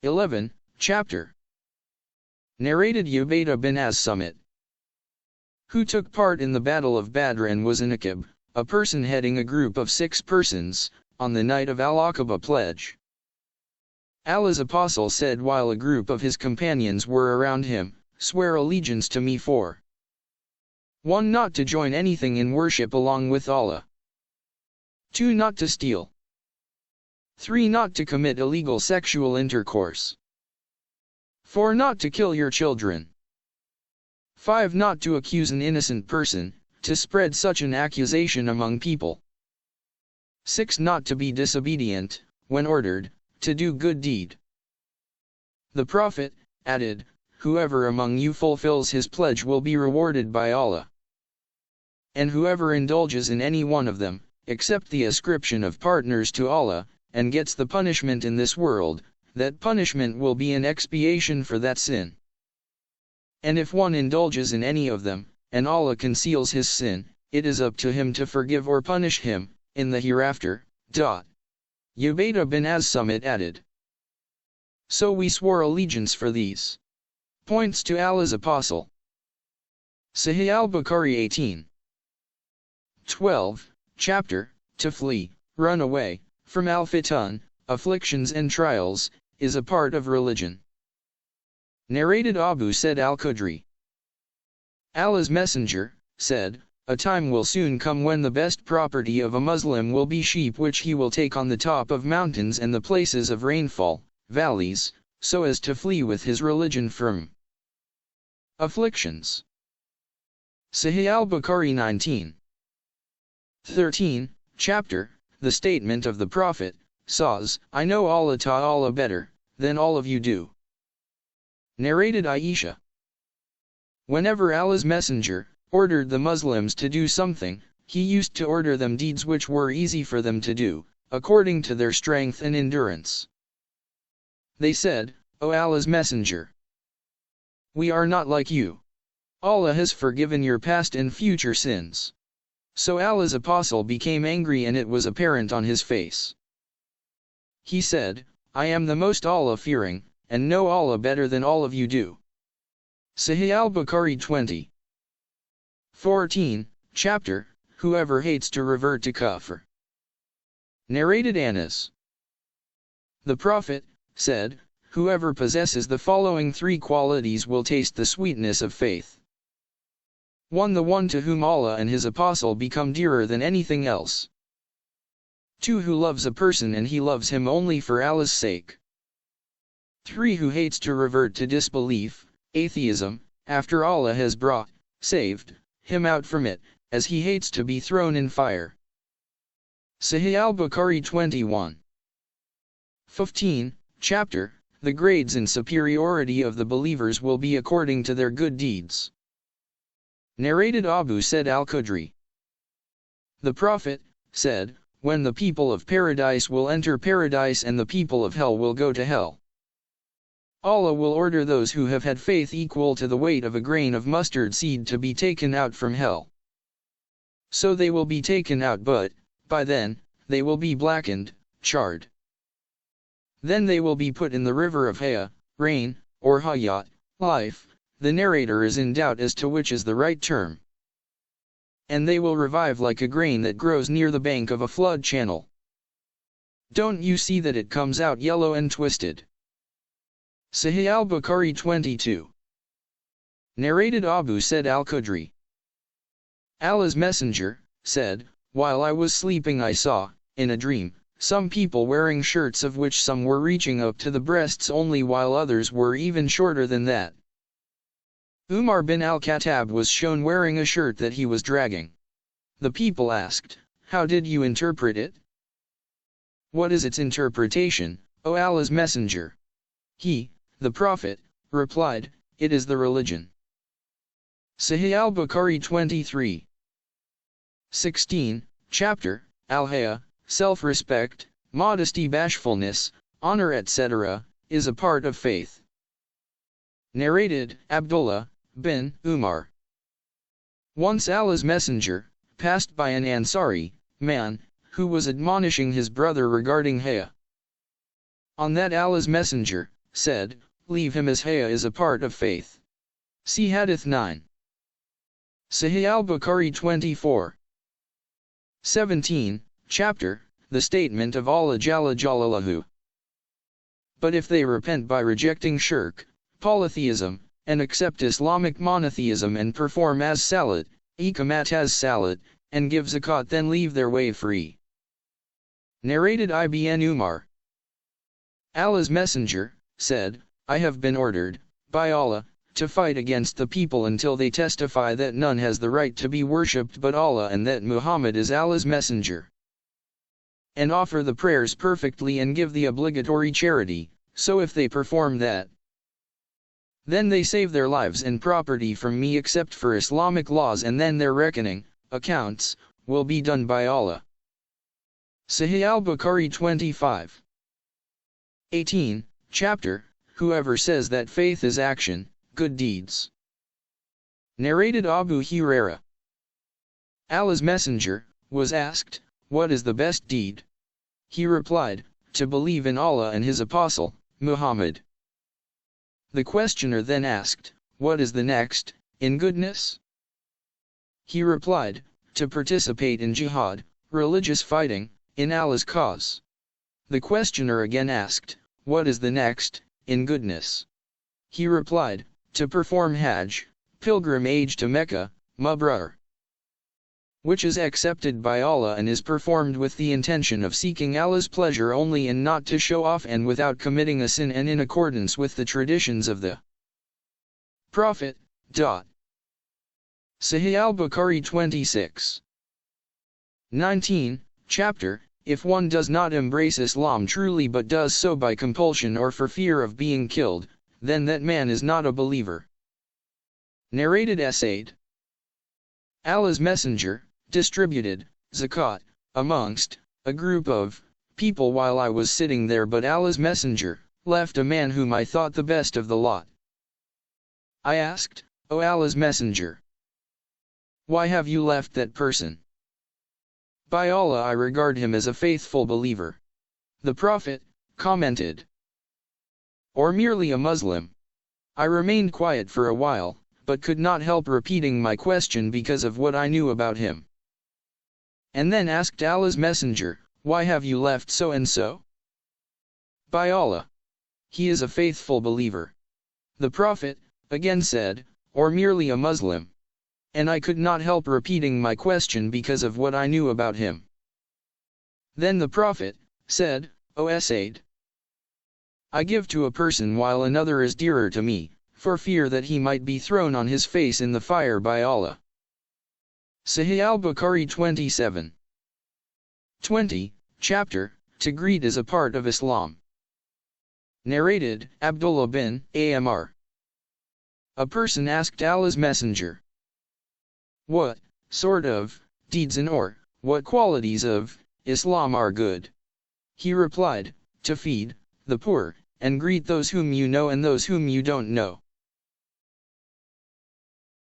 11, chapter. Narrated Ubaydah bin As-Summit, who took part in the Battle of Badr and was an Aqib, a person heading a group of 6 persons, on the night of Al-Aqaba pledge. Allah's apostle said while a group of his companions were around him, "Swear allegiance to me for 1. Not to join anything in worship along with Allah. 2. Not to steal. 3. Not to commit illegal sexual intercourse. 4. Not to kill your children. 5. Not to accuse an innocent person, to spread such an accusation among people. 6. Not to be disobedient, when ordered, to do good deed." The Prophet added, "Whoever among you fulfills his pledge will be rewarded by Allah. And whoever indulges in any one of them, except the ascription of partners to Allah, and gets the punishment in this world, that punishment will be an expiation for that sin. And if one indulges in any of them, and Allah conceals his sin, it is up to him to forgive or punish him, in the hereafter." Ubaydah bin As-Summit added, "So we swore allegiance for these points to Allah's apostle." Sahih al-Bukhari 18. 12, chapter. To flee, run away, from al-fitan, afflictions and trials, is a part of religion. Narrated Abu Sa'id al-Khudri. Allah's Messenger said, "A time will soon come when the best property of a Muslim will be sheep which he will take on the top of mountains and the places of rainfall, valleys, so as to flee with his religion from afflictions." Sahih al-Bukhari 19. 13, chapter. The statement of the Prophet says, "I know Allah Ta'ala better than all of you do." Narrated Aisha. Whenever Allah's Messenger ordered the Muslims to do something, he used to order them deeds which were easy for them to do, according to their strength and endurance. They said, "O Allah's Messenger, we are not like you. Allah has forgiven your past and future sins." So Allah's apostle became angry and it was apparent on his face. He said, "I am the most Allah-fearing, and know Allah better than all of you do." Sahih al-Bukhari 20. 14, chapter. Whoever hates to revert to kufr. Narrated Anas. The Prophet said, "Whoever possesses the following 3 qualities will taste the sweetness of faith. 1. The one to whom Allah and his apostle become dearer than anything else. 2. Who loves a person and he loves him only for Allah's sake. 3. Who hates to revert to disbelief, atheism, after Allah has saved him out from it, as he hates to be thrown in fire." Sahih al-Bukhari 21. 15, chapter. The grades and superiority of the believers will be according to their good deeds. Narrated Abu Sa'id al-Khudri. The Prophet said, "When the people of paradise will enter paradise and the people of hell will go to hell, Allah will order those who have had faith equal to the weight of a grain of mustard seed to be taken out from hell. So they will be taken out, but, by then, they will be blackened, charred. Then they will be put in the river of Haya, rain, or Hayat, life." The narrator is in doubt as to which is the right term. "And they will revive like a grain that grows near the bank of a flood channel. Don't you see that it comes out yellow and twisted?" Sahih al-Bukhari 22. Narrated Abu Sa'id al-Khudri. Allah's Messenger said, "While I was sleeping I saw, in a dream, some people wearing shirts of which some were reaching up to the breasts only while others were even shorter than that. Umar bin al-Khattab was shown wearing a shirt that he was dragging. The people asked, 'How did you interpret it? What is its interpretation, O Allah's Messenger?' He, the Prophet, replied, 'It is the religion.'" Sahih al-Bukhari 23. 16, chapter. Al-Haya, self-respect, modesty, bashfulness, honor, etc., is a part of faith. Narrated Abdullah bin Umar. Once Allah's Messenger passed by an Ansari man who was admonishing his brother regarding Haya. On that Allah's Messenger said, leave him as haya is a part of faith. See Hadith 9. Sahih al-Bukhari 24. 17, chapter, the statement of Allah Jalla Jalaluhu. But if they repent by rejecting shirk, polytheism, and accept Islamic monotheism and perform as salat, iqamat as salat, and give zakat, then leave their way free. Narrated Ibn Umar. Allah's Messenger said, I have been ordered, by Allah, to fight against the people until they testify that none has the right to be worshipped but Allah and that Muhammad is Allah's messenger. And offer the prayers perfectly and give the obligatory charity, so if they perform that, then they save their lives and property from me except for Islamic laws, and then their reckoning, accounts, will be done by Allah. Sahih al-Bukhari 25. 18, chapter, whoever says that faith is action, good deeds. Narrated Abu Hurairah. Allah's Messenger was asked, what is the best deed? He replied, to believe in Allah and His Apostle, Muhammad. The questioner then asked, what is the next, in goodness? He replied, to participate in jihad, religious fighting, in Allah's cause. The questioner again asked, what is the next, in goodness? He replied, to perform Hajj, pilgrimage to Mecca, Mabrur, which is accepted by Allah and is performed with the intention of seeking Allah's pleasure only and not to show off and without committing a sin and in accordance with the traditions of the Prophet. Sahih al-Bukhari 26. 19, chapter, if one does not embrace Islam truly but does so by compulsion or for fear of being killed, then that man is not a believer. Narrated Asaid. Allah's Messenger distributed zakat amongst a group of people while I was sitting there, but Allah's Messenger left a man whom I thought the best of the lot. I asked, O Allah's Messenger, why have you left that person? By Allah, I regard him as a faithful believer. The Prophet commented, or merely a Muslim. I remained quiet for a while, but could not help repeating my question because of what I knew about him. And then asked Allah's Messenger, why have you left so and so? By Allah, he is a faithful believer. The Prophet again said, or merely a Muslim. And I could not help repeating my question because of what I knew about him. Then the Prophet said, O Asaid, I give to a person while another is dearer to me, for fear that he might be thrown on his face in the fire by Allah. Sahih al-Bukhari 27. 20, chapter, to greet is a part of Islam. Narrated Abdullah bin Amr. A person asked Allah's Messenger, what sort of deeds and or what qualities of Islam are good? He replied, to feed the poor, and greet those whom you know and those whom you don't know.